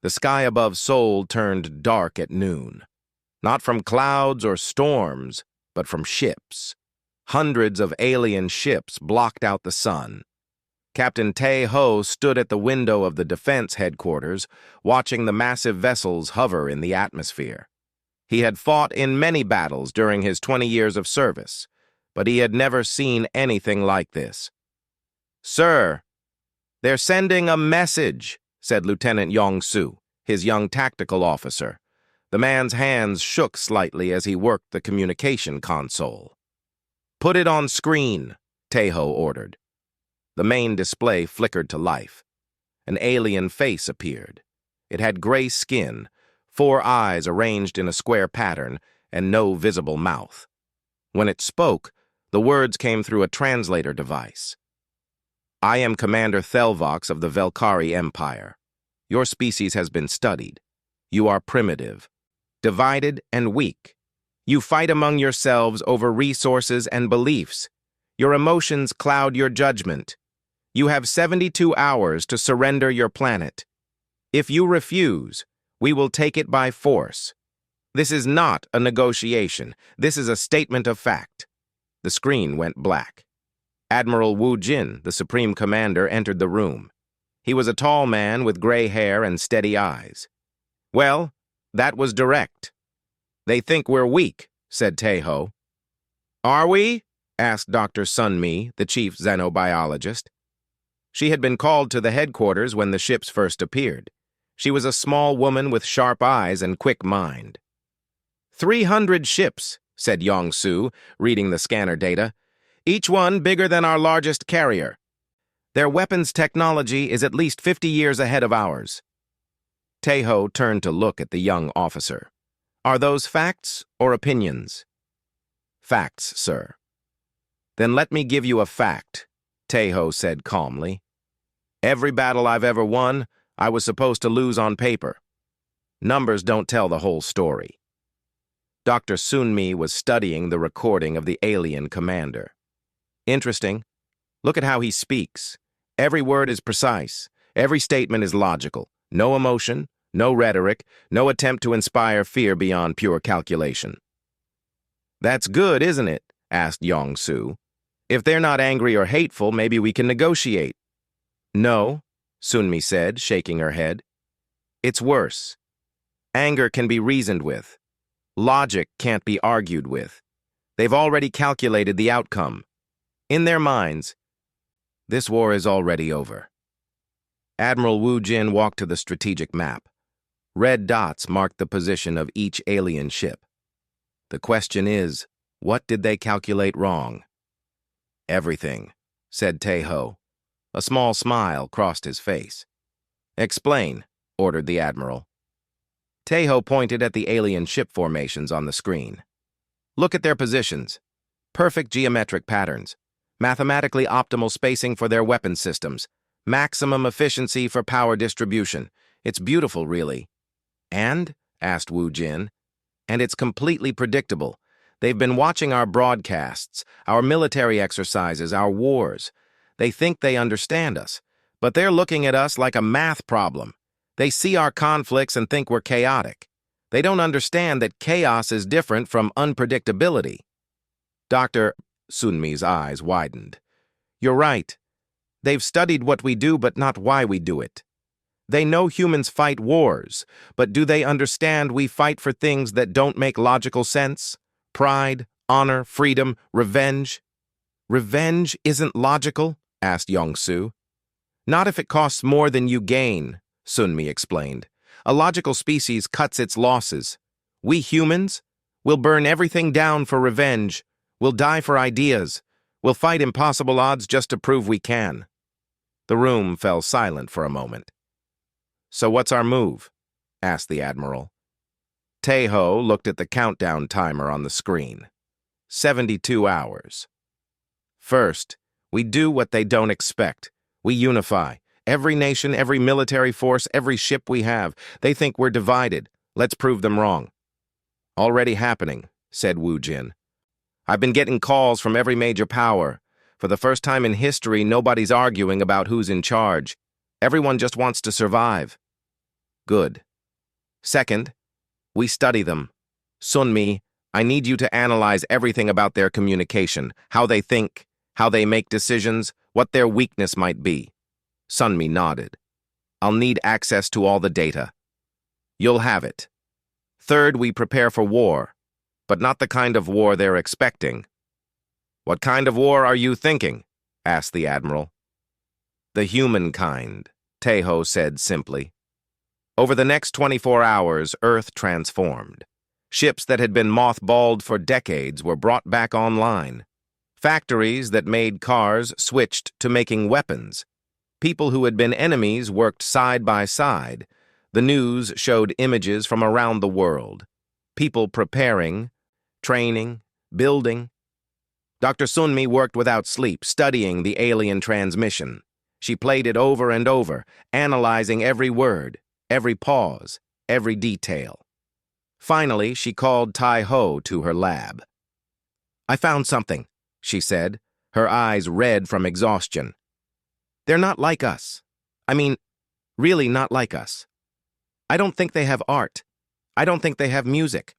The sky above Seoul turned dark at noon. Not from clouds or storms, but from ships. Hundreds of alien ships blocked out the sun. Captain Tae-ho stood at the window of the defense headquarters, watching the massive vessels hover in the atmosphere. He had fought in many battles during his 20 years of service, but he had never seen anything like this. "Sir, they're sending a message," said Lieutenant Yong-soo, his young tactical officer. The man's hands shook slightly as he worked the communication console. "Put it on screen," Tae-ho ordered. The main display flickered to life. An alien face appeared. It had gray skin, 4 eyes arranged in a square pattern, and no visible mouth. When it spoke, the words came through a translator device. "I am Commander Thelvox of the Velkari Empire. Your species has been studied. You are primitive, divided and weak. You fight among yourselves over resources and beliefs. Your emotions cloud your judgment. You have 72 hours to surrender your planet. If you refuse, we will take it by force. This is not a negotiation. This is a statement of fact." The screen went black. Admiral Wu Jin, the Supreme Commander, entered the room. He was a tall man with gray hair and steady eyes. "Well, that was direct." "They think we're weak," said Tae-ho. "Are we?" asked Dr. Sun-mi, the chief xenobiologist. She had been called to the headquarters when the ships first appeared. She was a small woman with sharp eyes and quick mind. 300 ships, said Yong-soo, reading the scanner data. Each one bigger than our largest carrier. Their weapons technology is at least 50 years ahead of ours. Tae-ho turned to look at the young officer. Are those facts or opinions? Facts, sir. Then let me give you a fact, Tae-ho said calmly. Every battle I've ever won, I was supposed to lose on paper. Numbers don't tell the whole story. Dr. Sun-mi was studying the recording of the alien commander. Interesting. Look at how he speaks. Every word is precise. Every statement is logical. No emotion, no rhetoric, no attempt to inspire fear beyond pure calculation. That's good, isn't it? Asked Yong-soo. If they're not angry or hateful, maybe we can negotiate. No, Sun-mi said, shaking her head. It's worse. Anger can be reasoned with. Logic can't be argued with. They've already calculated the outcome. In their minds, this war is already over. Admiral Wu Jin walked to the strategic map. Red dots marked the position of each alien ship. The question is, what did they calculate wrong? Everything, said Tae-ho. A small smile crossed his face. Explain, ordered the admiral. Tae-ho pointed at the alien ship formations on the screen. Look at their positions. Perfect geometric patterns. Mathematically optimal spacing for their weapon systems. Maximum efficiency for power distribution. It's beautiful, really. And? Asked Wu Jin. And it's completely predictable. They've been watching our broadcasts, our military exercises, our wars. They think they understand us, but they're looking at us like a math problem. They see our conflicts and think we're chaotic. They don't understand that chaos is different from unpredictability. Dr. Sun-mi's eyes widened. You're right. They've studied what we do, but not why we do it. They know humans fight wars, but do they understand we fight for things that don't make logical sense? Pride, honor, freedom, revenge. Revenge isn't logical? Asked Yong-soo. Not if it costs more than you gain, Sun-mi explained. A logical species cuts its losses. We humans, will burn everything down for revenge. We'll die for ideas. We'll fight impossible odds just to prove we can. The room fell silent for a moment. So what's our move? Asked the admiral. Tae-ho looked at the countdown timer on the screen. 72 hours. First, we do what they don't expect. We unify. Every nation, every military force, every ship we have. They think we're divided. Let's prove them wrong. Already happening, said Wu Jin. I've been getting calls from every major power. For the first time in history, nobody's arguing about who's in charge. Everyone just wants to survive. Good. Second, we study them. Sunmi, I need you to analyze everything about their communication, how they think, how they make decisions, what their weakness might be. Sunmi nodded. I'll need access to all the data. You'll have it. Third, we prepare for war, but not the kind of war they're expecting. What kind of war are you thinking? Asked the Admiral. The humankind, Tejo said simply. Over the next 24 hours, Earth transformed. Ships that had been mothballed for decades were brought back online. Factories that made cars switched to making weapons. People who had been enemies worked side by side. The news showed images from around the world. People preparing, training, building. Dr. Sunmi worked without sleep, studying the alien transmission. She played it over and over, analyzing every word, every pause, every detail. Finally, she called Tai Ho to her lab. I found something, she said, her eyes red from exhaustion. They're not like us. I mean, really not like us. I don't think they have art. I don't think they have music.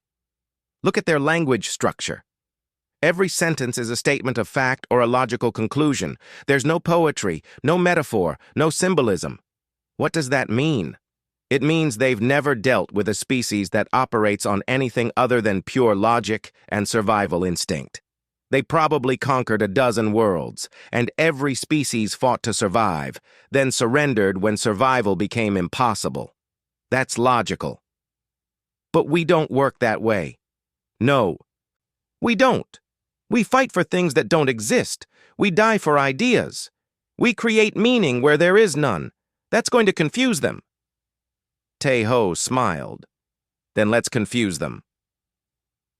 Look at their language structure. Every sentence is a statement of fact or a logical conclusion. There's no poetry, no metaphor, no symbolism. What does that mean? It means they've never dealt with a species that operates on anything other than pure logic and survival instinct. They probably conquered a dozen worlds, and every species fought to survive, then surrendered when survival became impossible. That's logical. But we don't work that way. No, we don't. We fight for things that don't exist. We die for ideas. We create meaning where there is none. That's going to confuse them. Tejo smiled. Then let's confuse them.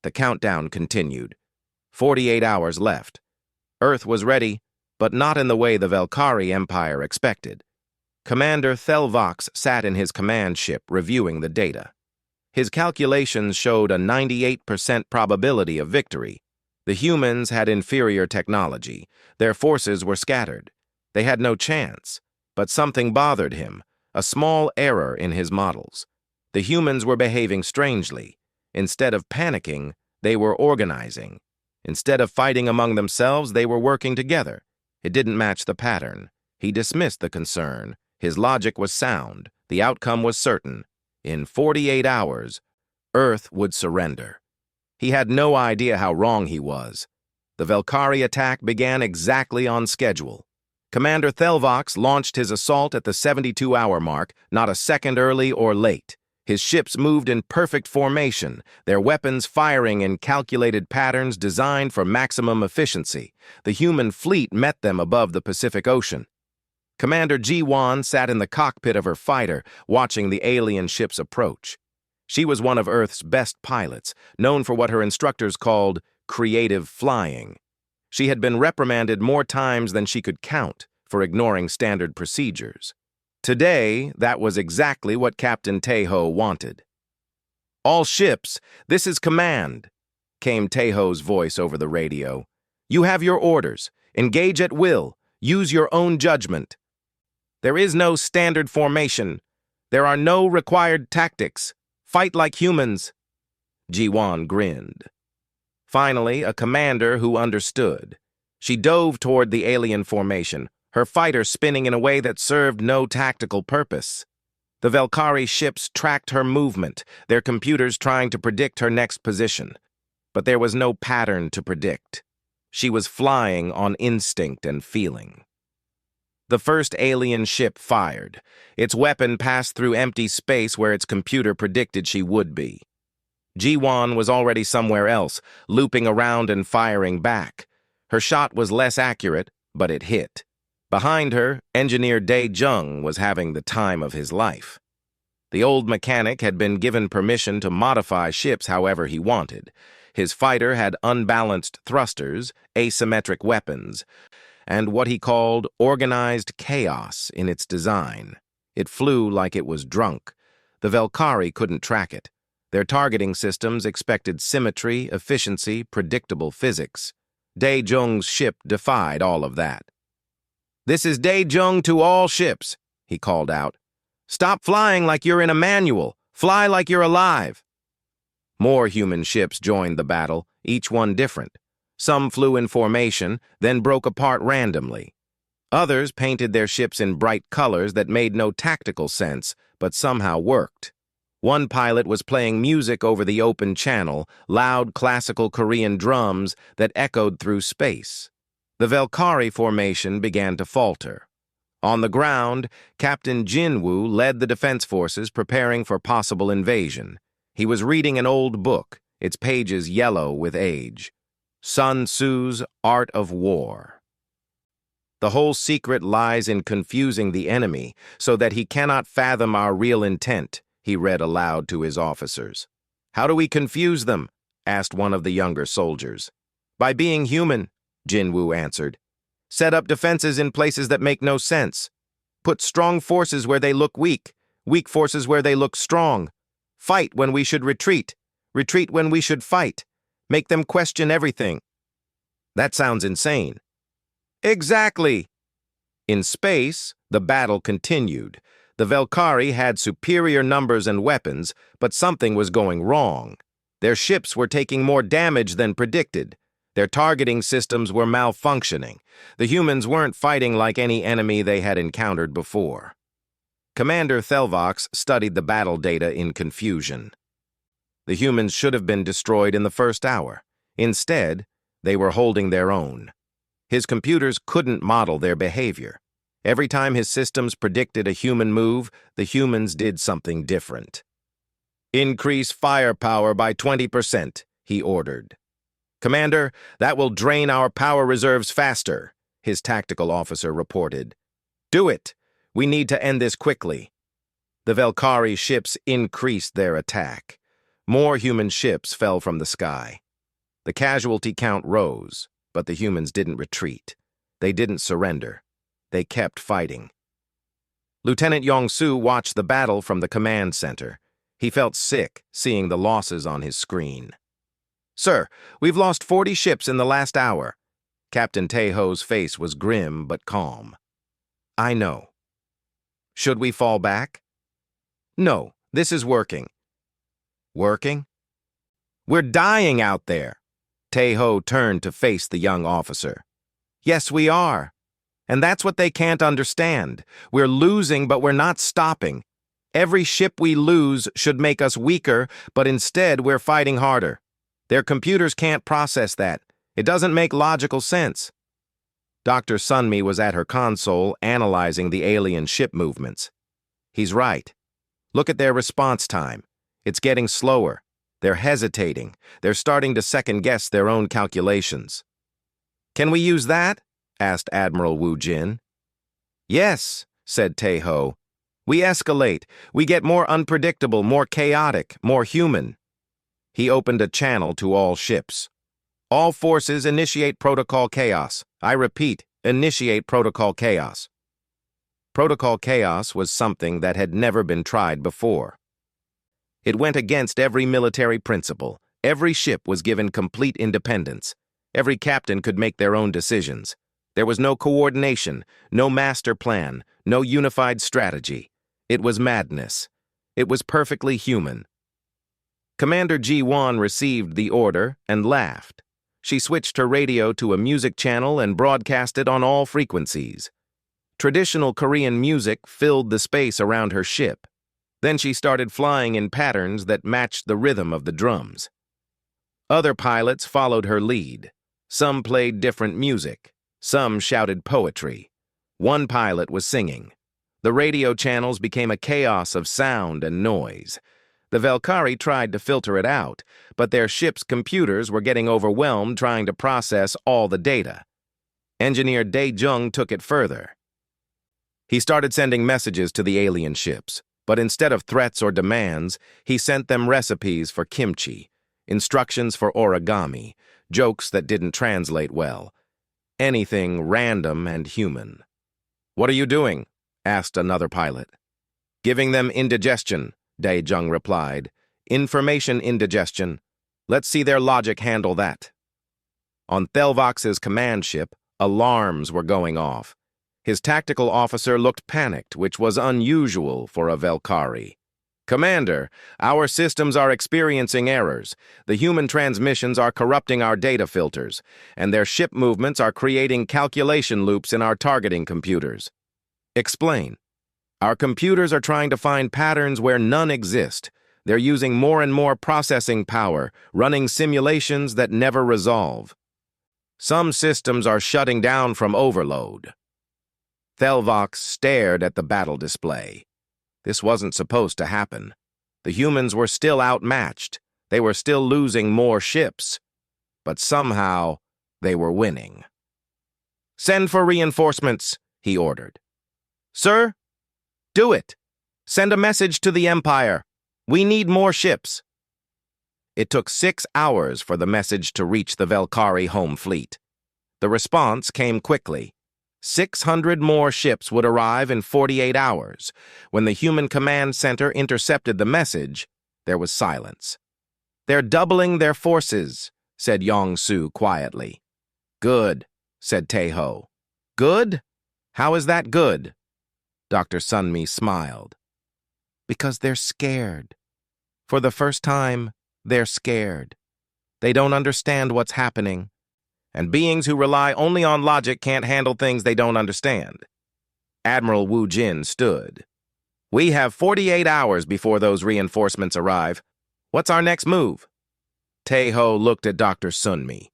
The countdown continued. 48 hours left. Earth was ready, but not in the way the Velkari Empire expected. Commander Thelvox sat in his command ship reviewing the data. His calculations showed a 98% probability of victory. The humans had inferior technology. Their forces were scattered. They had no chance, but something bothered him. A small error in his models. The humans were behaving strangely. Instead of panicking, they were organizing. Instead of fighting among themselves, they were working together. It didn't match the pattern. He dismissed the concern. His logic was sound. The outcome was certain. In 48 hours, Earth would surrender. He had no idea how wrong he was. The Velkari attack began exactly on schedule. Commander Thelvox launched his assault at the 72-hour mark, not a second early or late. His ships moved in perfect formation, their weapons firing in calculated patterns designed for maximum efficiency. The human fleet met them above the Pacific Ocean. Commander Ji-Wan sat in the cockpit of her fighter, watching the alien ships approach. She was one of Earth's best pilots, known for what her instructors called creative flying. She had been reprimanded more times than she could count for ignoring standard procedures. Today, that was exactly what Captain Tejo wanted. All ships, this is command, came Tejo's voice over the radio. You have your orders. Engage at will. Use your own judgment. There is no standard formation. There are no required tactics. Fight like humans. Ji-Wan grinned. Finally, a commander who understood. She dove toward the alien formation, her fighter spinning in a way that served no tactical purpose. The Velkari ships tracked her movement, their computers trying to predict her next position. But there was no pattern to predict. She was flying on instinct and feeling. The first alien ship fired. Its weapon passed through empty space where its computer predicted she would be. Ji-Wan was already somewhere else, looping around and firing back. Her shot was less accurate, but it hit. Behind her, engineer Dae-Jung was having the time of his life. The old mechanic had been given permission to modify ships however he wanted. His fighter had unbalanced thrusters, asymmetric weapons, and what he called organized chaos in its design. It flew like it was drunk. The Velkari couldn't track it. Their targeting systems expected symmetry, efficiency, predictable physics. Dae-Jung's ship defied all of that. This is Dae-Jung to all ships, he called out. Stop flying like you're in a manual. Fly like you're alive. More human ships joined the battle, each one different. Some flew in formation, then broke apart randomly. Others painted their ships in bright colors that made no tactical sense, but somehow worked. One pilot was playing music over the open channel, loud classical Korean drums that echoed through space. The Valkyrie formation began to falter. On the ground, Captain Jinwoo led the defense forces preparing for possible invasion. He was reading an old book, its pages yellow with age. Sun Tzu's Art of War. The whole secret lies in confusing the enemy so that he cannot fathom our real intent, he read aloud to his officers. How do we confuse them? Asked one of the younger soldiers. By being human, Jinwoo answered. Set up defenses in places that make no sense. Put strong forces where they look weak, weak forces where they look strong. Fight when we should retreat, retreat when we should fight. Make them question everything. That sounds insane. Exactly. In space, the battle continued. The Valkyrie had superior numbers and weapons, but something was going wrong. Their ships were taking more damage than predicted. Their targeting systems were malfunctioning. The humans weren't fighting like any enemy they had encountered before. Commander Thelvox studied the battle data in confusion. The humans should have been destroyed in the first hour. Instead, they were holding their own. His computers couldn't model their behavior. Every time his systems predicted a human move, the humans did something different. Increase firepower by 20%, he ordered. Commander, that will drain our power reserves faster, his tactical officer reported. Do it. We need to end this quickly. The Valkyrie ships increased their attack. More human ships fell from the sky. The casualty count rose, but the humans didn't retreat. They didn't surrender. They kept fighting. Lieutenant Yong-Soo watched the battle from the command center. He felt sick seeing the losses on his screen. Sir, we've lost 40 ships in the last hour. Captain Taeho's face was grim but calm. I know. Should we fall back? No, this is working. Working? We're dying out there. Taeho turned to face the young officer. Yes, we are. And that's what they can't understand. We're losing, but we're not stopping. Every ship we lose should make us weaker, but instead we're fighting harder. Their computers can't process that. It doesn't make logical sense. Dr. Sunmi was at her console analyzing the alien ship movements. He's right. Look at their response time. It's getting slower. They're hesitating. They're starting to second-guess their own calculations. Can we use that? Asked Admiral Wu Jin. Yes, said Taeho. We escalate. We get more unpredictable, more chaotic, more human. He opened a channel to all ships. All forces initiate Protocol Chaos. I repeat, initiate Protocol Chaos. Protocol Chaos was something that had never been tried before. It went against every military principle. Every ship was given complete independence. Every captain could make their own decisions. There was no coordination, no master plan, no unified strategy. It was madness. It was perfectly human. Commander Ji-won received the order and laughed. She switched her radio to a music channel and broadcasted on all frequencies. Traditional Korean music filled the space around her ship. Then she started flying in patterns that matched the rhythm of the drums. Other pilots followed her lead. Some played different music. Some shouted poetry. One pilot was singing. The radio channels became a chaos of sound and noise. The Valkyrie tried to filter it out, but their ship's computers were getting overwhelmed trying to process all the data. Engineer Dae-jung took it further. He started sending messages to the alien ships, but instead of threats or demands, he sent them recipes for kimchi, instructions for origami, jokes that didn't translate well. Anything random and human. What are you doing? Asked another pilot. Giving them indigestion, Dae-jung replied. Information indigestion. Let's see their logic handle that. On Thelvox's command ship, alarms were going off. His tactical officer looked panicked, which was unusual for a Velkari. "Commander, our systems are experiencing errors. The human transmissions are corrupting our data filters, and their ship movements are creating calculation loops in our targeting computers." "Explain." "Our computers are trying to find patterns where none exist. They're using more and more processing power, running simulations that never resolve. Some systems are shutting down from overload." Thelvox stared at the battle display. This wasn't supposed to happen. The humans were still outmatched. They were still losing more ships. But somehow, they were winning. "Send for reinforcements," he ordered. "Sir? Do it. Send a message to the Empire. We need more ships." It took 6 hours for the message to reach the Velkari home fleet. The response came quickly. 600 more ships would arrive in 48 hours. When the human command center intercepted the message, there was silence. "They're doubling their forces," said Yong-Su quietly. "Good," said Taeho. "Good? How is that good?" Dr. Sunmi smiled. "Because they're scared. For the first time, they're scared. They don't understand what's happening. And beings who rely only on logic can't handle things they don't understand." Admiral Wu Jin stood. "We have 48 hours before those reinforcements arrive. What's our next move?" Taeho looked at Dr. Sunmi.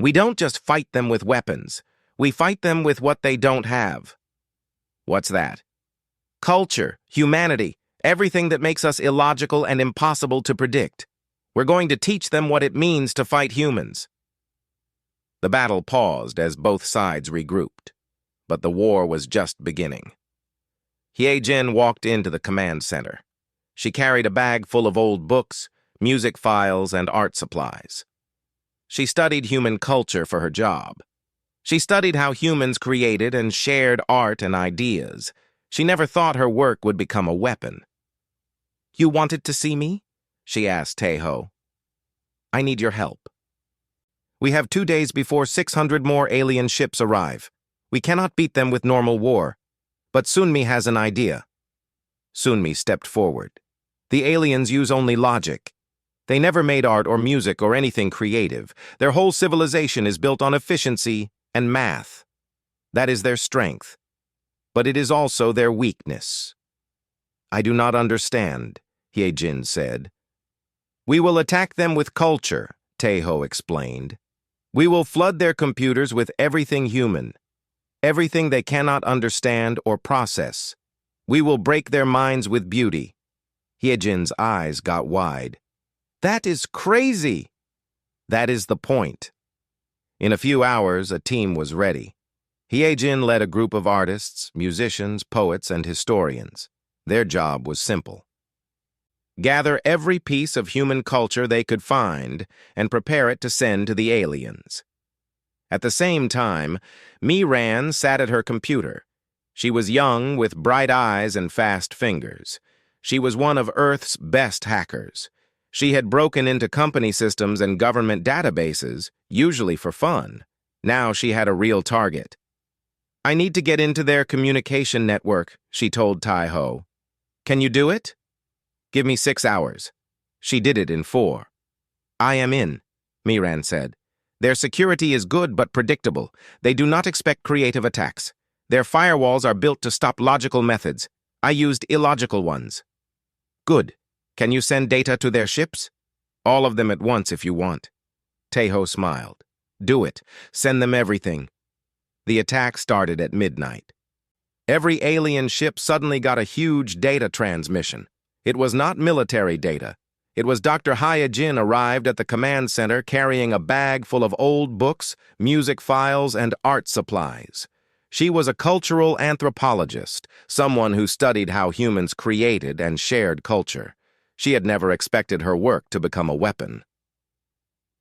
"We don't just fight them with weapons. We fight them with what they don't have." "What's that?" "Culture, humanity, everything that makes us illogical and impossible to predict. We're going to teach them what it means to fight humans." The battle paused as both sides regrouped, but the war was just beginning. Hye-Jin walked into the command center. She carried a bag full of old books, music files, and art supplies. She studied human culture for her job. She studied how humans created and shared art and ideas. She never thought her work would become a weapon. "You wanted to see me?" she asked Taeho. "I need your help. We have 2 days before 600 more alien ships arrive. We cannot beat them with normal war. But Sunmi has an idea." Sunmi stepped forward. "The aliens use only logic. They never made art or music or anything creative. Their whole civilization is built on efficiency and math. That is their strength. But it is also their weakness." "I do not understand," Hye-Jin said. "We will attack them with culture," Taeho explained. "We will flood their computers with everything human, everything they cannot understand or process. We will break their minds with beauty." Hye-Jin's eyes got wide. "That is crazy!" "That is the point." In a few hours, a team was ready. Hye-Jin led a group of artists, musicians, poets, and historians. Their job was simple: gather every piece of human culture they could find and prepare it to send to the aliens. At the same time, Mi-Ran sat at her computer. She was young, with bright eyes and fast fingers. She was one of Earth's best hackers. She had broken into company systems and government databases, usually for fun. Now she had a real target. "I need to get into their communication network," she told Taeho. "Can you do it?" "Give me 6 hours." She did it in 4. "I am in," Mi-Ran said. "Their security is good but predictable. They do not expect creative attacks. Their firewalls are built to stop logical methods. I used illogical ones." "Good. Can you send data to their ships?" "All of them at once if you want." Taeho smiled. "Do it. Send them everything." The attack started at midnight. Every alien ship suddenly got a huge data transmission. It was not military data. It was Dr. Hye-Jin arrived at the command center carrying a bag full of old books, music files, and art supplies. She was a cultural anthropologist, someone who studied how humans created and shared culture. She had never expected her work to become a weapon.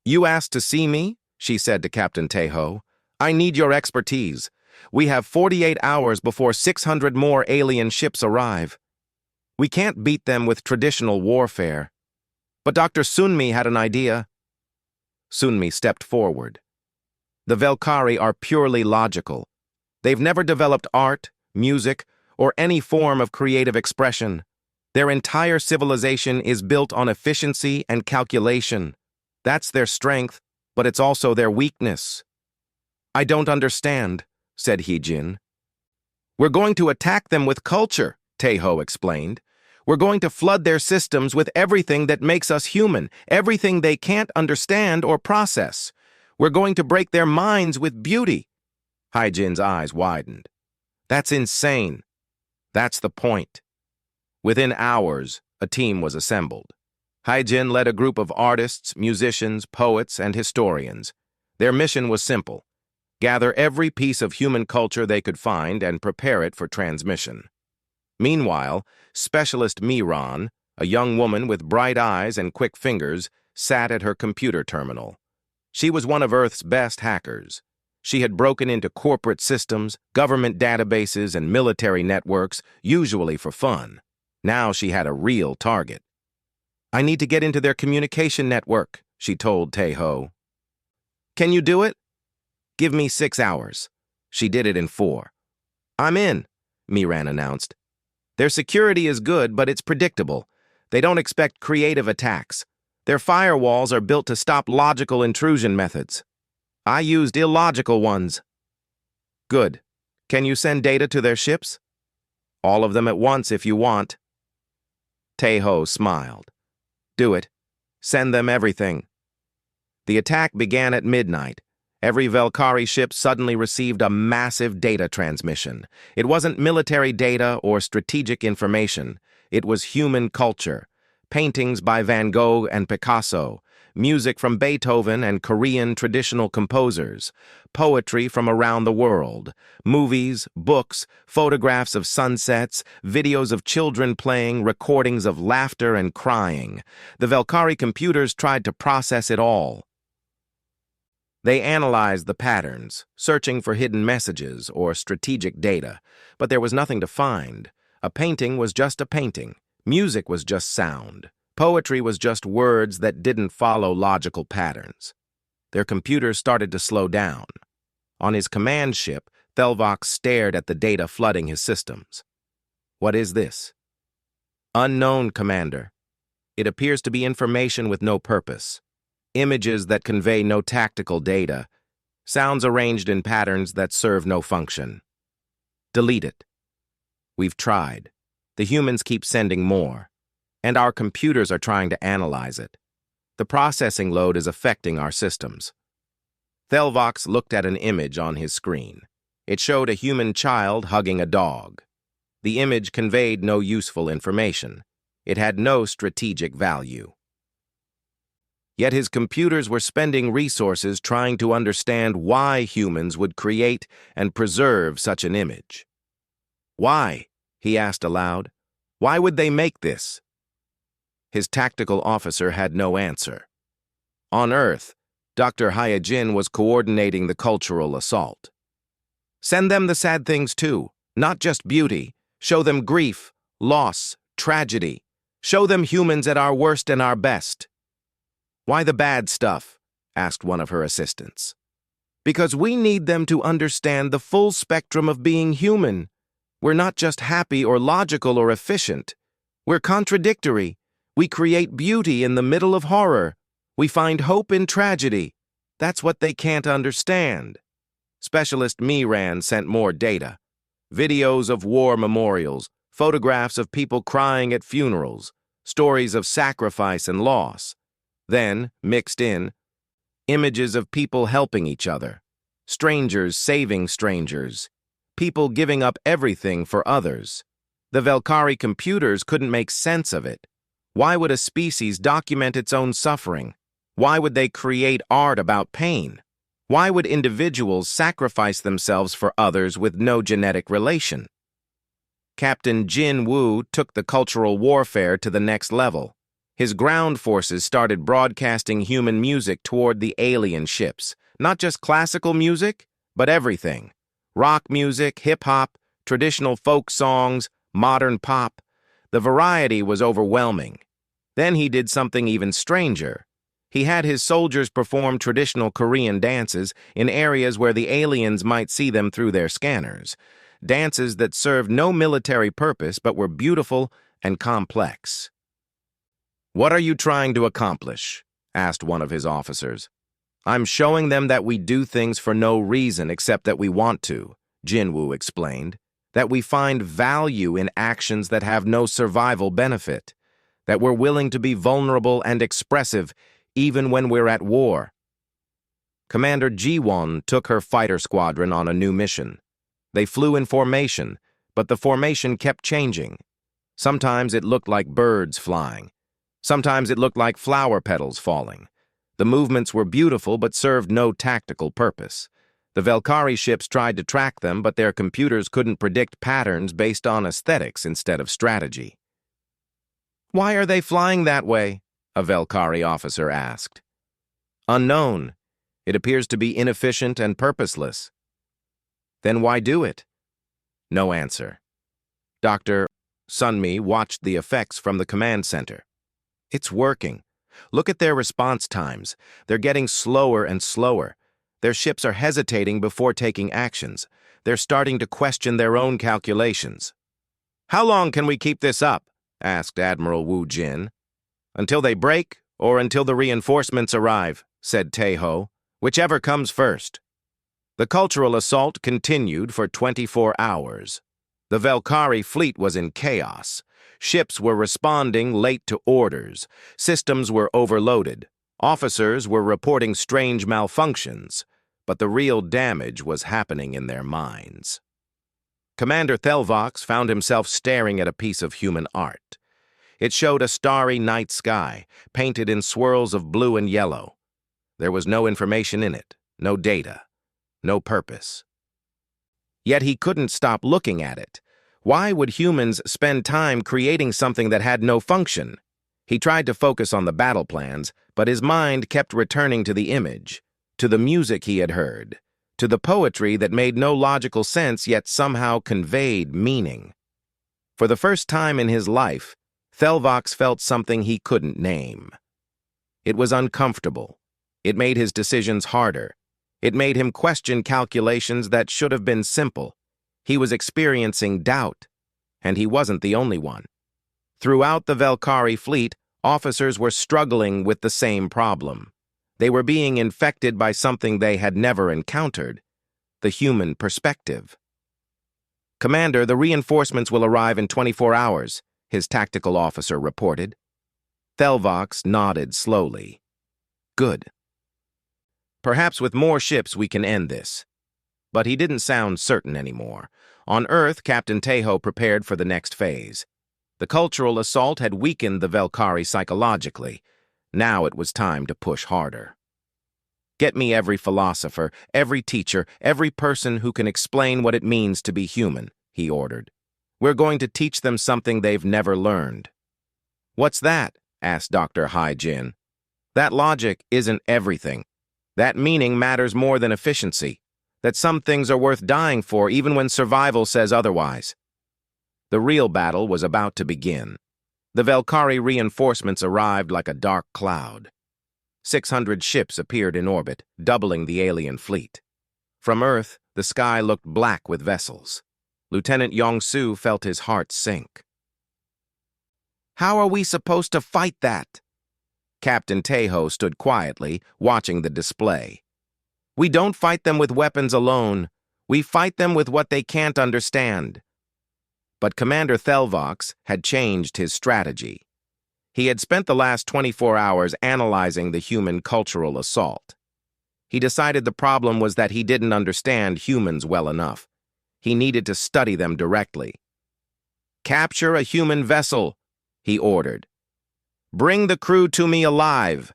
"You asked to see me?" she said to Captain Taeho. "I need your expertise. We have 48 hours before 600 more alien ships arrive. We can't beat them with traditional warfare." But Dr. Sunmi had an idea. Sunmi stepped forward. "The Velkari are purely logical. They've never developed art, music, or any form of creative expression. Their entire civilization is built on efficiency and calculation. That's their strength, but it's also their weakness. I don't understand, said Heejin. We're going to attack them with culture, Taeho explained. We're going to flood their systems with everything that makes us human, everything they can't understand or process. We're going to break their minds with beauty. Hyejin's eyes widened. That's insane. That's the point. Within hours, a team was assembled. Hyejin led a group of artists, musicians, poets, and historians. Their mission was simple: gather every piece of human culture they could find and prepare it for transmission. Meanwhile, Specialist Miran, a young woman with bright eyes and quick fingers, sat at her computer terminal. She was one of Earth's best hackers. She had broken into corporate systems, government databases, and military networks, usually for fun. Now she had a real target. I need to get into their communication network, she told Taeho. Can you do it? Give me 6 hours. She did it in 4. I'm in, Miran announced. Their security is good, but it's predictable. They don't expect creative attacks. Their firewalls are built to stop logical intrusion methods. I used illogical ones. Good. Can you send data to their ships? All of them at once if you want. Taeho smiled. Do it. Send them everything. The attack began at midnight. Every Velkari ship suddenly received a massive data transmission. It wasn't military data or strategic information. It was human culture. Paintings by Van Gogh and Picasso, music from Beethoven and Korean traditional composers, poetry from around the world, movies, books, photographs of sunsets, videos of children playing, recordings of laughter and crying. The Velkari computers tried to process it all. They analyzed the patterns, searching for hidden messages or strategic data, but there was nothing to find. A painting was just a painting. Music was just sound. Poetry was just words that didn't follow logical patterns. Their computers started to slow down. On his command ship, Thelvox stared at the data flooding his systems. What is this? Unknown, Commander. It appears to be information with no purpose. Images that convey no tactical data. Sounds arranged in patterns that serve no function. Delete it. We've tried. The humans keep sending more, and our computers are trying to analyze it. The processing load is affecting our systems. Thelvox looked at an image on his screen. It showed a human child hugging a dog. The image conveyed no useful information. It had no strategic value. Yet his computers were spending resources trying to understand why humans would create and preserve such an image. Why? He asked aloud. Why would they make this? His tactical officer had no answer. On Earth, Dr. Hyejin was coordinating the cultural assault. Send them the sad things too, not just beauty. Show them grief, loss, tragedy. Show them humans at our worst and our best. Why the bad stuff? Asked one of her assistants. Because we need them to understand the full spectrum of being human. We're not just happy or logical or efficient. We're contradictory. We create beauty in the middle of horror. We find hope in tragedy. That's what they can't understand. Specialist Miran sent more data. Videos of war memorials, photographs of people crying at funerals, stories of sacrifice and loss. Then, mixed in, images of people helping each other, strangers saving strangers, people giving up everything for others. The Velkari computers couldn't make sense of it. Why would a species document its own suffering? Why would they create art about pain? Why would individuals sacrifice themselves for others with no genetic relation? Captain Jin Woo took the cultural warfare to the next level. His ground forces started broadcasting human music toward the alien ships. Not just classical music, but everything. Rock music, hip-hop, traditional folk songs, modern pop. The variety was overwhelming. Then he did something even stranger. He had his soldiers perform traditional Korean dances in areas where the aliens might see them through their scanners, dances that served no military purpose but were beautiful and complex. "What are you trying to accomplish?" asked one of his officers. "I'm showing them that we do things for no reason except that we want to," Jinwoo explained, "that we find value in actions that have no survival benefit, that we're willing to be vulnerable and expressive even when we're at war." Commander Ji-won took her fighter squadron on a new mission. They flew in formation, but the formation kept changing. Sometimes it looked like birds flying. Sometimes it looked like flower petals falling. The movements were beautiful but served no tactical purpose. The Valkyrie ships tried to track them, but their computers couldn't predict patterns based on aesthetics instead of strategy. "Why are they flying that way?" a Valkyrie officer asked. "Unknown. It appears to be inefficient and purposeless." "Then why do it?" No answer. Dr. Sunmi watched the effects from the command center. "It's working. Look at their response times. They're getting slower and slower. Their ships are hesitating before taking actions. They're starting to question their own calculations." "How long can we keep this up?" asked Admiral Wu Jin. "Until they break or until the reinforcements arrive," said Taeho, "whichever comes first." The cultural assault continued for 24 hours. The Valkyrie fleet was in chaos. Ships were responding late to orders. Systems were overloaded. Officers were reporting strange malfunctions. But the real damage was happening in their minds. Commander Thelvox found himself staring at a piece of human art. It showed a starry night sky, painted in swirls of blue and yellow. There was no information in it, no data, no purpose. Yet he couldn't stop looking at it. Why would humans spend time creating something that had no function? He tried to focus on the battle plans, but his mind kept returning to the image, to the music he had heard, to the poetry that made no logical sense yet somehow conveyed meaning. For the first time in his life, Thelvox felt something he couldn't name. It was uncomfortable. It made his decisions harder. It made him question calculations that should have been simple. He was experiencing doubt, and he wasn't the only one. Throughout the Valkyrie fleet, officers were struggling with the same problem. They were being infected by something they had never encountered, the human perspective. "Commander, the reinforcements will arrive in 24 hours, his tactical officer reported. Thelvox nodded slowly. "Good. Perhaps with more ships we can end this." But he didn't sound certain anymore. On Earth, Captain Taeho prepared for the next phase. The cultural assault had weakened the Valkyrie psychologically. Now it was time to push harder. "Get me every philosopher, every teacher, every person who can explain what it means to be human," he ordered. "We're going to teach them something they've never learned." "What's that?" asked Dr. Hai-Jin. "That logic isn't everything. That meaning matters more than efficiency. That some things are worth dying for even when survival says otherwise." The real battle was about to begin. The Valkyrie reinforcements arrived like a dark cloud. 600 ships appeared in orbit, doubling the alien fleet. From Earth, the sky looked black with vessels. Lieutenant Yong-Soo felt his heart sink. "How are we supposed to fight that?" Captain Taeho stood quietly, watching the display. "We don't fight them with weapons alone. We fight them with what they can't understand." But Commander Thelvox had changed his strategy. He had spent the last 24 hours analyzing the human cultural assault. He decided the problem was that he didn't understand humans well enough. He needed to study them directly. "Capture a human vessel," he ordered. "Bring the crew to me alive.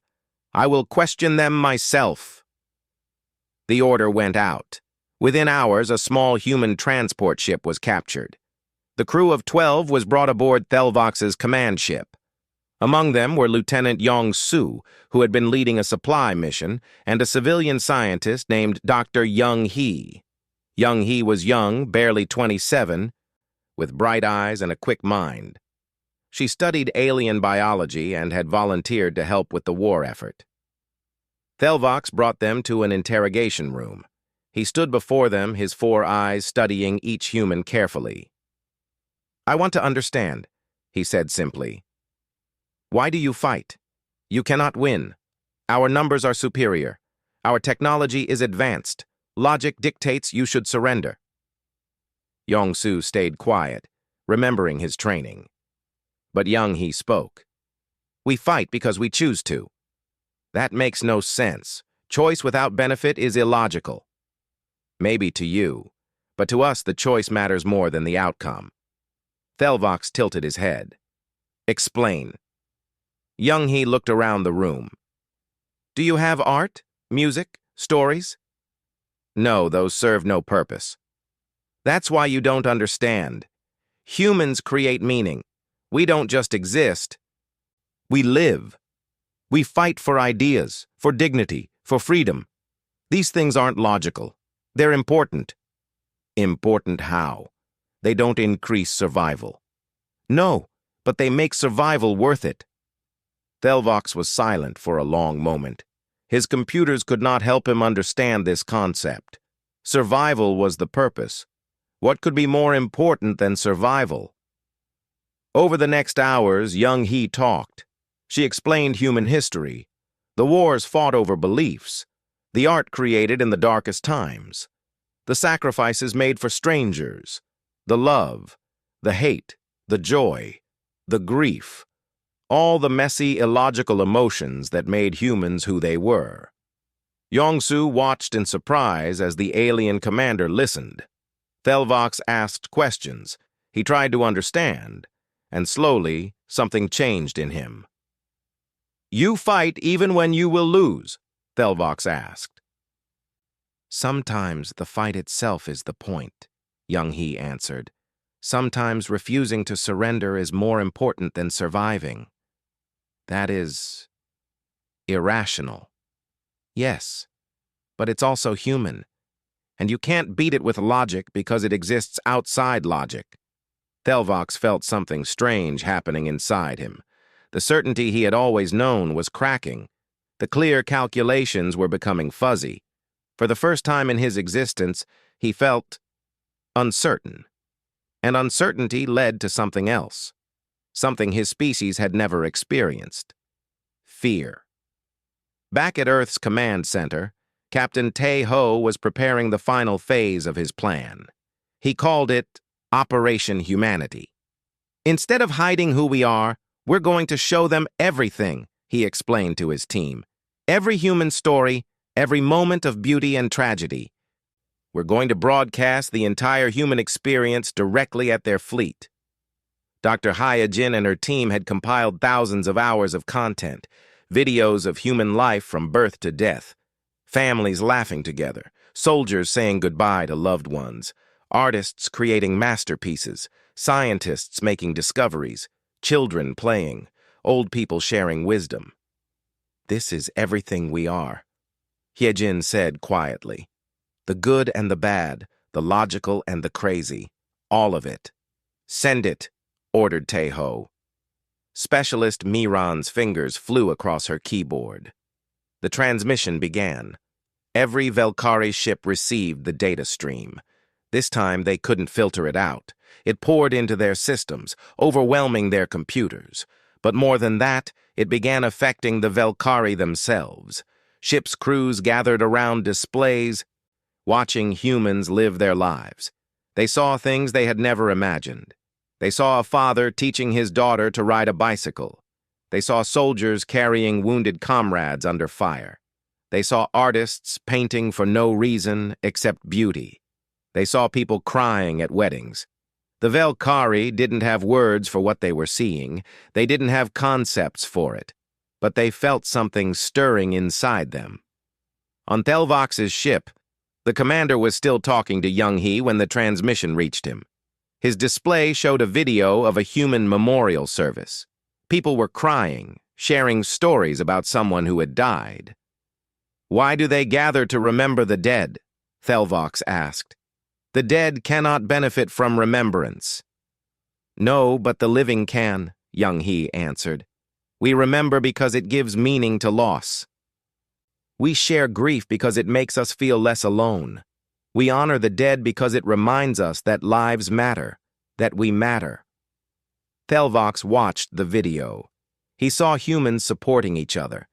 I will question them myself." The order went out. Within hours, a small human transport ship was captured. The crew of 12 was brought aboard Thelvox's command ship. Among them were Lieutenant Yong-Soo, who had been leading a supply mission, and a civilian scientist named Dr. Young-hee. Young-hee was young, barely 27, with bright eyes and a quick mind. She studied alien biology and had volunteered to help with the war effort. Thelvox brought them to an interrogation room. He stood before them, his 4 eyes studying each human carefully. "I want to understand," he said simply. "Why do you fight? You cannot win. Our numbers are superior. Our technology is advanced. Logic dictates you should surrender." Yong-Su stayed quiet, remembering his training. But Young-Hee spoke. "We fight because we choose to." "That makes no sense. Choice without benefit is illogical." "Maybe to you, but to us the choice matters more than the outcome." Thelvox tilted his head. "Explain." Young-Hee looked around the room. "Do you have art, music, stories?" "No, those serve no purpose." "That's why you don't understand. Humans create meaning. We don't just exist. We live. We fight for ideas, for dignity, for freedom. These things aren't logical. They're important." "Important how? They don't increase survival." "No, but they make survival worth it." Thelvox was silent for a long moment. His computers could not help him understand this concept. Survival was the purpose. What could be more important than survival? Over the next hours, Young-Hee talked. She explained human history, the wars fought over beliefs, the art created in the darkest times, the sacrifices made for strangers, the love, the hate, the joy, the grief, all the messy, illogical emotions that made humans who they were. Yong-Su watched in surprise as the alien commander listened. Thelvox asked questions. He tried to understand, and slowly something changed in him. "You fight even when you will lose?" Thelvox asked. "Sometimes the fight itself is the point," Young-Hee answered. "Sometimes refusing to surrender is more important than surviving. That is irrational. Yes, but it's also human, and you can't beat it with logic because it exists outside logic." Thelvox felt something strange happening inside him. The certainty he had always known was cracking. The clear calculations were becoming fuzzy. For the first time in his existence, he felt uncertain. And uncertainty led to something else. Something his species had never experienced. Fear. Back at Earth's command center, Captain Tae-Ho was preparing the final phase of his plan. He called it Operation Humanity. "Instead of hiding who we are, we're going to show them everything," he explained to his team. "Every human story, every moment of beauty and tragedy. We're going to broadcast the entire human experience directly at their fleet." Dr. Hyojin and her team had compiled thousands of hours of content, videos of human life from birth to death, families laughing together, soldiers saying goodbye to loved ones, artists creating masterpieces, scientists making discoveries, children playing, old people sharing wisdom. "This is everything we are," Hyejin said quietly. "The good and the bad, the logical and the crazy, all of it." "Send it," ordered Tae-Ho. Specialist Miran's fingers flew across her keyboard. The transmission began. Every Velkari ship received the data stream. This time they couldn't filter it out. It poured into their systems, overwhelming their computers. But more than that, it began affecting the Velkari themselves. Ships' crews gathered around displays, watching humans live their lives. They saw things they had never imagined. They saw a father teaching his daughter to ride a bicycle. They saw soldiers carrying wounded comrades under fire. They saw artists painting for no reason except beauty. They saw people crying at weddings. The Velkari didn't have words for what they were seeing. They didn't have concepts for it. But they felt something stirring inside them. On Thelvox's ship, the commander was still talking to Young-Hee when the transmission reached him. His display showed a video of a human memorial service. People were crying, sharing stories about someone who had died. "Why do they gather to remember the dead?" Thelvox asked. "The dead cannot benefit from remembrance." "No, but the living can," Young-Hee answered. "We remember because it gives meaning to loss." We share grief because it makes us feel less alone. We honor the dead because it reminds us that lives matter, that we matter. Thelvox watched the video. He saw humans supporting each other.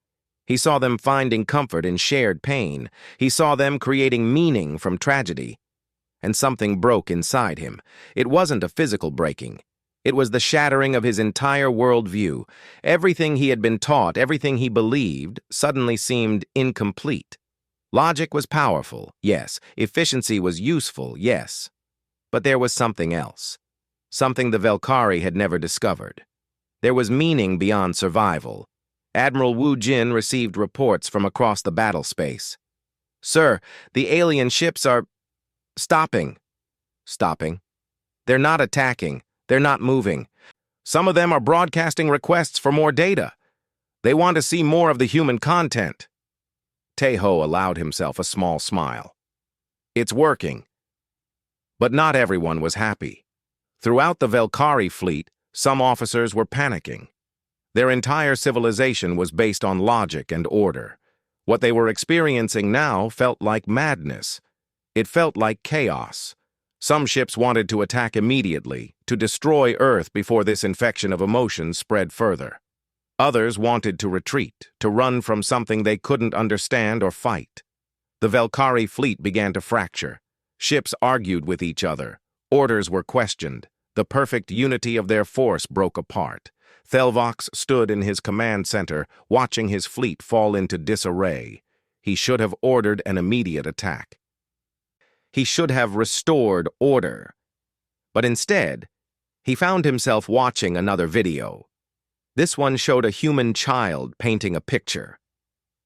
He saw them finding comfort in shared pain. He saw them creating meaning from tragedy. And something broke inside him. It wasn't a physical breaking. It was the shattering of his entire worldview. Everything he had been taught, everything he believed, suddenly seemed incomplete. Logic was powerful, yes. Efficiency was useful, yes. But there was something else. Something the Velkari had never discovered. There was meaning beyond survival. Admiral Wu Jin received reports from across the battle space. "Sir, the alien ships are stopping." Stopping? They're not attacking. They're not moving. Some of them are broadcasting requests for more data. They want to see more of the human content. Teho allowed himself a small smile. It's working. But not everyone was happy. Throughout the Velkari fleet, some officers were panicking. Their entire civilization was based on logic and order. What they were experiencing now felt like madness. It felt like chaos. Some ships wanted to attack immediately, to destroy Earth before this infection of emotions spread further. Others wanted to retreat, to run from something they couldn't understand or fight. The Velkari fleet began to fracture. Ships argued with each other. Orders were questioned. The perfect unity of their force broke apart. Thelvox stood in his command center, watching his fleet fall into disarray. He should have ordered an immediate attack. He should have restored order. But instead, he found himself watching another video. This one showed a human child painting a picture.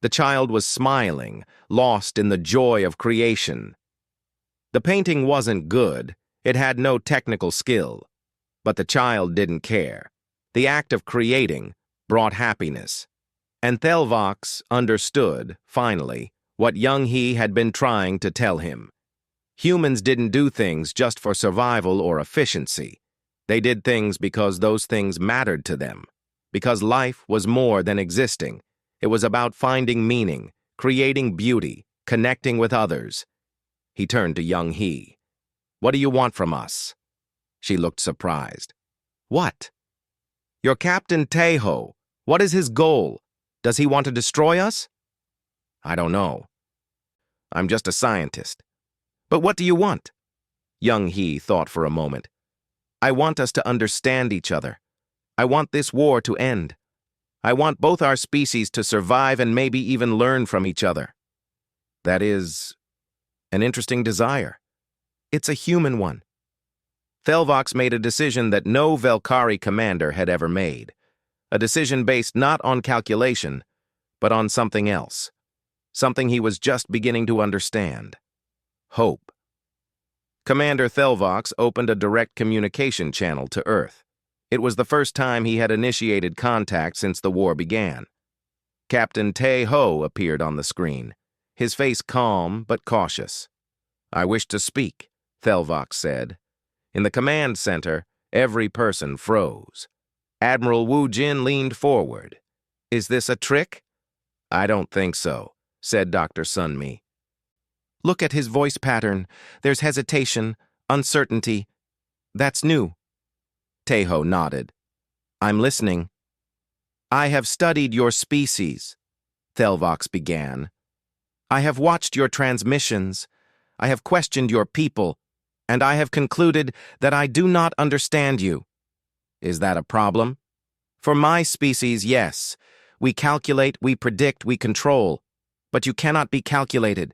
The child was smiling, lost in the joy of creation. The painting wasn't good. It had no technical skill. But the child didn't care. The act of creating brought happiness. And Thelvox understood, finally, what young he had been trying to tell him. Humans didn't do things just for survival or efficiency. They did things because those things mattered to them. Because life was more than existing. It was about finding meaning, creating beauty, connecting with others. He turned to young he. "What do you want from us?" She looked surprised. "What?" "Your Captain Teho. What is his goal? Does he want to destroy us?" "I don't know. I'm just a scientist." "But what do you want?" Young he thought for a moment. "I want us to understand each other. I want this war to end. I want both our species to survive and maybe even learn from each other." "That is an interesting desire." "It's a human one." Thelvox made a decision that no Velkari commander had ever made. A decision based not on calculation, but on something else. Something he was just beginning to understand. Hope. Commander Thelvox opened a direct communication channel to Earth. It was the first time he had initiated contact since the war began. Captain Teho appeared on the screen, his face calm but cautious. "I wish to speak," Thelvox said. In the command center, every person froze. Admiral Wu Jin leaned forward. "Is this a trick?" "I don't think so," said Dr. Sunmi. "Look at his voice pattern. There's hesitation, uncertainty. That's new." Teho nodded. "I'm listening." "I have studied your species," Thelvox began. "I have watched your transmissions. I have questioned your people, and I have concluded that I do not understand you." "Is that a problem?" "For my species, yes. We calculate, we predict, we control. But you cannot be calculated.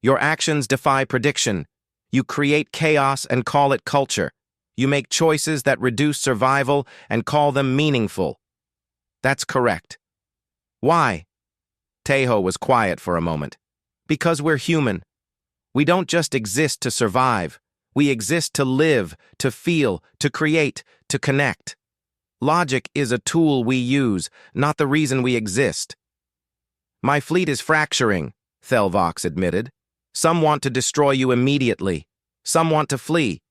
Your actions defy prediction. You create chaos and call it culture. You make choices that reduce survival and call them meaningful." "That's correct." "Why?" Teho was quiet for a moment. "Because we're human. We don't just exist to survive. We exist to live, to feel, to create, to connect. Logic is a tool we use, not the reason we exist." "My fleet is fracturing," Thelvox admitted. "Some want to destroy you immediately. Some want to flee.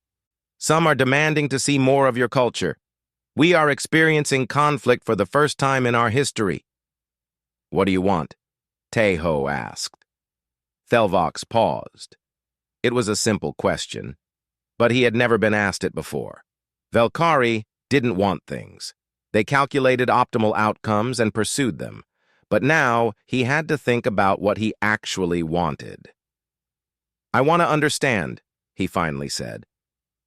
Some are demanding to see more of your culture. We are experiencing conflict for the first time in our history." "What do you want?" Teho asked. Thelvox paused. It was a simple question, but he had never been asked it before. Velkari didn't want things. They calculated optimal outcomes and pursued them, but now he had to think about what he actually wanted. "I want to understand," he finally said.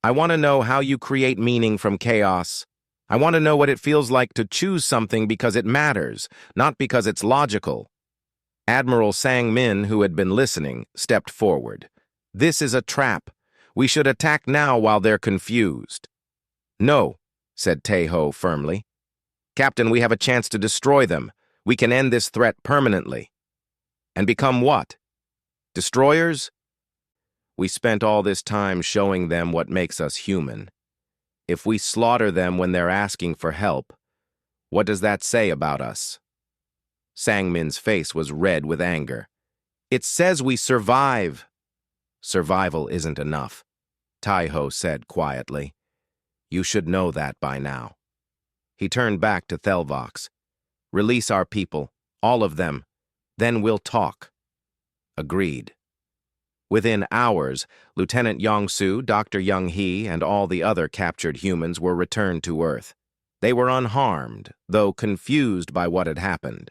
"I want to know how you create meaning from chaos. I want to know what it feels like to choose something because it matters, not because it's logical." Admiral Sang-min, who had been listening, stepped forward. "This is a trap. We should attack now while they're confused." "No," said Teho firmly. "Captain, we have a chance to destroy them. We can end this threat permanently." "And become what? Destroyers?" "We spent all this time showing them what makes us human. If we slaughter them when they're asking for help, what does that say about us?" Sang-min's face was red with anger. "It says we survive." "Survival isn't enough," Teho said quietly. "You should know that by now." He turned back to Thelvox. "Release our people, all of them. Then we'll talk." Agreed. Within hours, Lieutenant Yongsu, Dr. Young-hee, and all the other captured humans were returned to Earth. They were unharmed, though confused by what had happened.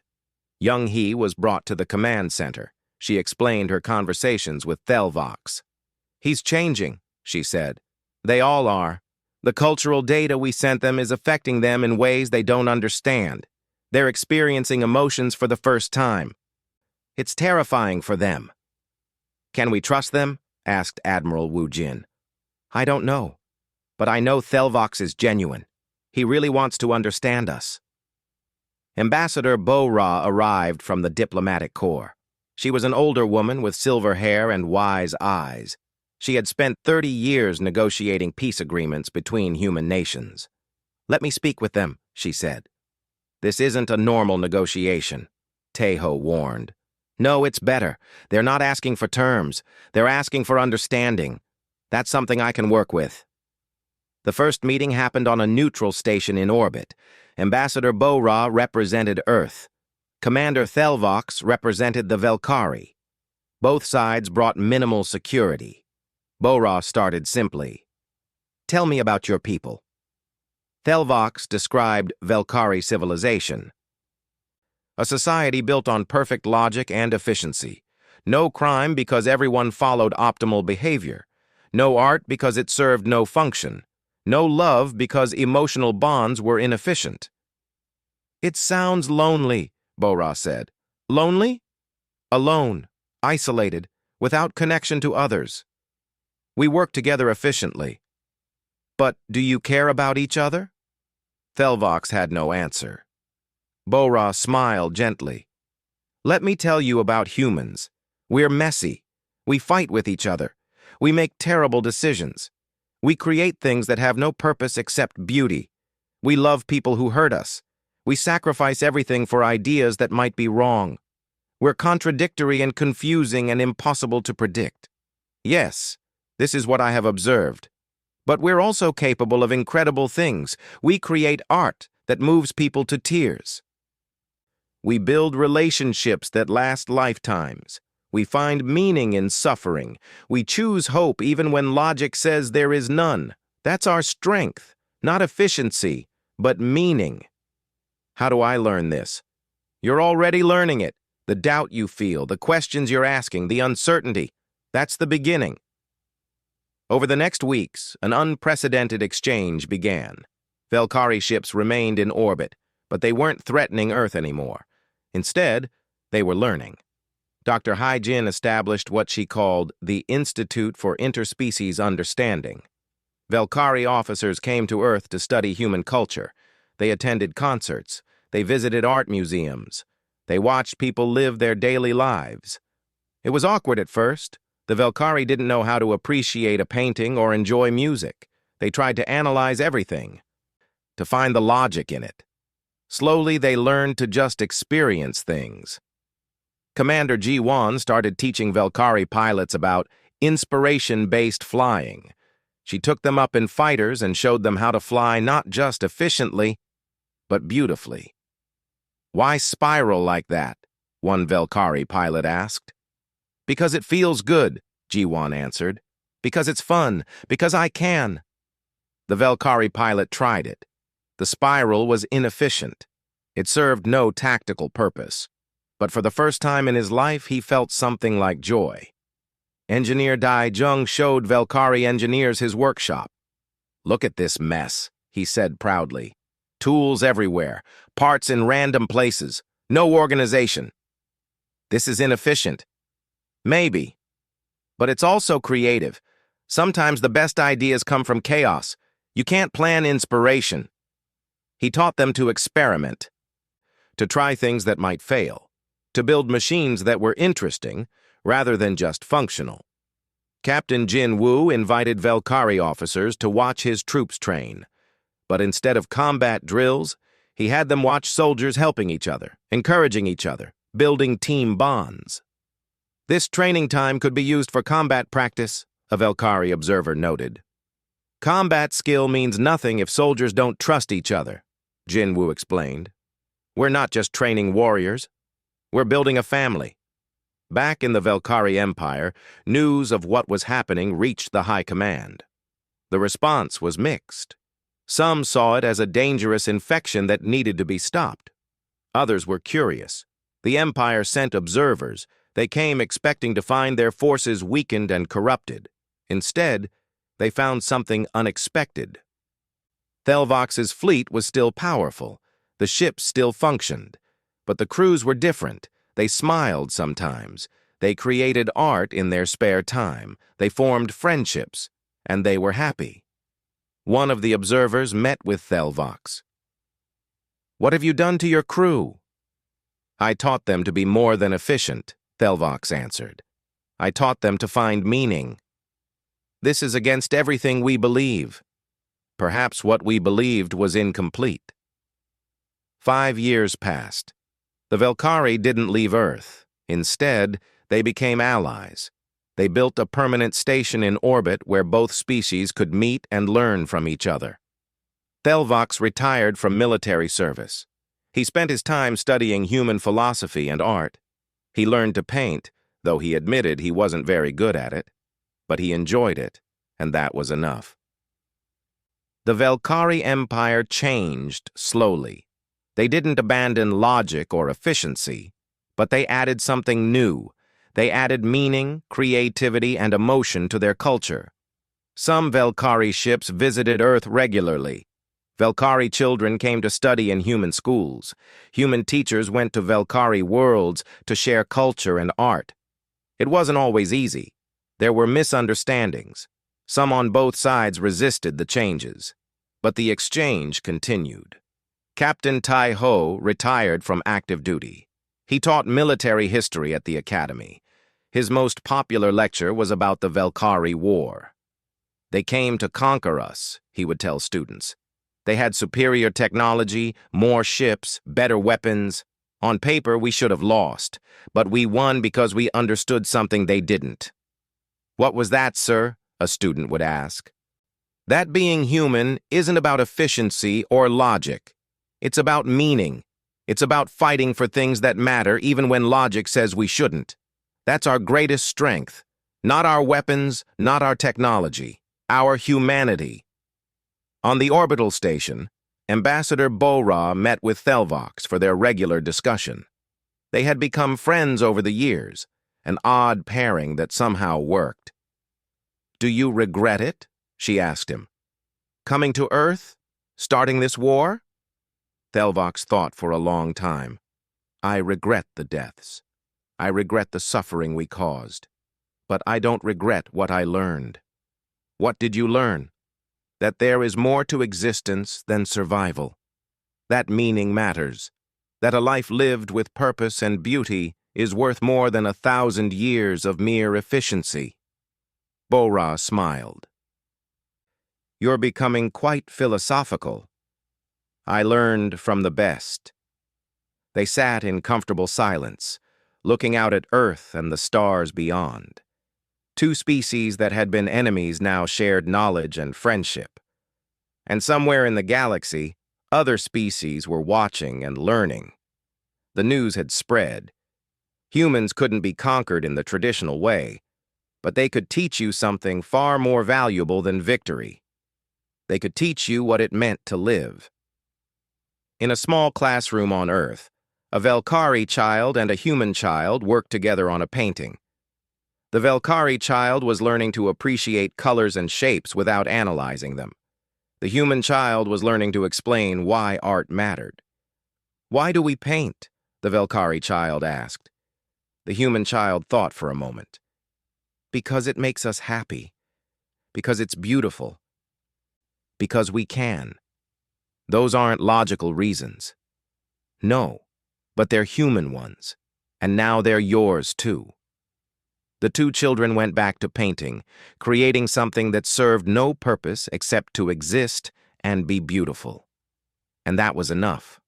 Young-hee was brought to the command center. She explained her conversations with Thelvox. "He's changing," she said. "They all are. The cultural data we sent them is affecting them in ways they don't understand. They're experiencing emotions for the first time. It's terrifying for them." "Can we trust them?" asked Admiral Wu Jin. "I don't know. But I know Thelvox is genuine. He really wants to understand us." Ambassador Bo-Ra arrived from the diplomatic corps. She was an older woman with silver hair and wise eyes. She had spent 30 years negotiating peace agreements between human nations. "Let me speak with them," she said. "This isn't a normal negotiation," Teho warned. "No, it's better. They're not asking for terms. They're asking for understanding. That's something I can work with." The first meeting happened on a neutral station in orbit. Ambassador Bo-Ra represented Earth. Commander Thelvox represented the Velkari. Both sides brought minimal security. Bo-Ra started simply. "Tell me about your people." Thelvox described Velkari civilization. "A society built on perfect logic and efficiency. No crime because everyone followed optimal behavior. No art because it served no function. No love because emotional bonds were inefficient." "It sounds lonely," Bo-Ra said. "Lonely?" "Alone, isolated, without connection to others. We work together efficiently." "But do you care about each other?" Thelvox had no answer. Bo-Ra smiled gently. "Let me tell you about humans. We're messy. We fight with each other. We make terrible decisions. We create things that have no purpose except beauty. We love people who hurt us. We sacrifice everything for ideas that might be wrong. We're contradictory and confusing and impossible to predict. Yes, this is what I have observed. But we're also capable of incredible things. We create art that moves people to tears. We build relationships that last lifetimes. We find meaning in suffering. We choose hope even when logic says there is none. That's our strength, not efficiency, but meaning." "How do I learn this?" "You're already learning it. The doubt you feel, the questions you're asking, the uncertainty. That's the beginning." Over the next weeks, an unprecedented exchange began. Velkari ships remained in orbit, but they weren't threatening Earth anymore. Instead, they were learning. Dr. Hai-Jin established what she called the Institute for Interspecies Understanding. Velkari officers came to Earth to study human culture. They attended concerts. They visited art museums. They watched people live their daily lives. It was awkward at first. The Velkari didn't know how to appreciate a painting or enjoy music. They tried to analyze everything, to find the logic in it. Slowly, they learned to just experience things. Commander Ji-won started teaching Velkari pilots about inspiration-based flying. She took them up in fighters and showed them how to fly not just efficiently, but beautifully. "Why spiral like that?" one Velkari pilot asked. Because it feels good, Jiwan answered. Because it's fun. Because I can. The Velkari pilot tried it. The spiral was inefficient. It served no tactical purpose. But for the first time in his life, he felt something like joy. Engineer Dai Jung showed Velkari engineers his workshop. Look at this mess, he said proudly. Tools everywhere, parts in random places, no organization. This is inefficient. Maybe. But it's also creative. Sometimes the best ideas come from chaos. You can't plan inspiration. He taught them to experiment, to try things that might fail, to build machines that were interesting rather than just functional. Captain Jin Woo invited Velkari officers to watch his troops train. But instead of combat drills, he had them watch soldiers helping each other, encouraging each other, building team bonds. This training time could be used for combat practice, a Velkari observer noted. Combat skill means nothing if soldiers don't trust each other, Jin Woo explained. We're not just training warriors. We're building a family. Back in the Velkari Empire, news of what was happening reached the high command. The response was mixed. Some saw it as a dangerous infection that needed to be stopped. Others were curious. The Empire sent observers. They came expecting to find their forces weakened and corrupted. Instead, they found something unexpected. Thelvox's fleet was still powerful. The ships still functioned. But the crews were different. They smiled sometimes. They created art in their spare time. They formed friendships. And they were happy. One of the observers met with Thelvox. What have you done to your crew? I taught them to be more than efficient, Thelvox answered. I taught them to find meaning. This is against everything we believe. Perhaps what we believed was incomplete. 5 years passed. The Velkari didn't leave Earth. Instead, they became allies. They built a permanent station in orbit where both species could meet and learn from each other. Thelvox retired from military service. He spent his time studying human philosophy and art. He learned to paint, though he admitted he wasn't very good at it. But he enjoyed it, and that was enough. The Velkari Empire changed slowly. They didn't abandon logic or efficiency, but they added something new. They added meaning, creativity, and emotion to their culture. Some Velkari ships visited Earth regularly. Velkari children came to study in human schools. Human teachers went to Velkari worlds to share culture and art. It wasn't always easy. There were misunderstandings. Some on both sides resisted the changes. But the exchange continued. Captain Tai Ho retired from active duty. He taught military history at the academy. His most popular lecture was about the HFY War. They came to conquer us, he would tell students. They had superior technology, more ships, better weapons. On paper, we should have lost, but we won because we understood something they didn't. What was that, sir? A student would ask. That being human isn't about efficiency or logic. It's about meaning. It's about fighting for things that matter even when logic says we shouldn't. That's our greatest strength. Not our weapons, not our technology. Our humanity. On the orbital station, Ambassador Bo-Ra met with Thelvox for their regular discussion. They had become friends over the years, an odd pairing that somehow worked. Do you regret it? She asked him. Coming to Earth? Starting this war? Thelvox thought for a long time. I regret the deaths. I regret the suffering we caused. But I don't regret what I learned. What did you learn? That there is more to existence than survival. That meaning matters. That a life lived with purpose and beauty is worth more than 1,000 years of mere efficiency. Bo-Ra smiled. You're becoming quite philosophical. I learned from the best. They sat in comfortable silence, looking out at Earth and the stars beyond. Two species that had been enemies now shared knowledge and friendship. And somewhere in the galaxy, other species were watching and learning. The news had spread. Humans couldn't be conquered in the traditional way, but they could teach you something far more valuable than victory. They could teach you what it meant to live. In a small classroom on Earth, a Velkari child and a human child worked together on a painting. The Velkari child was learning to appreciate colors and shapes without analyzing them. The human child was learning to explain why art mattered. "Why do we paint?" the Velkari child asked. The human child thought for a moment. "Because it makes us happy. Because it's beautiful. Because we can." Those aren't logical reasons. No, but they're human ones. And now they're yours too. The two children went back to painting, creating something that served no purpose except to exist and be beautiful. And that was enough.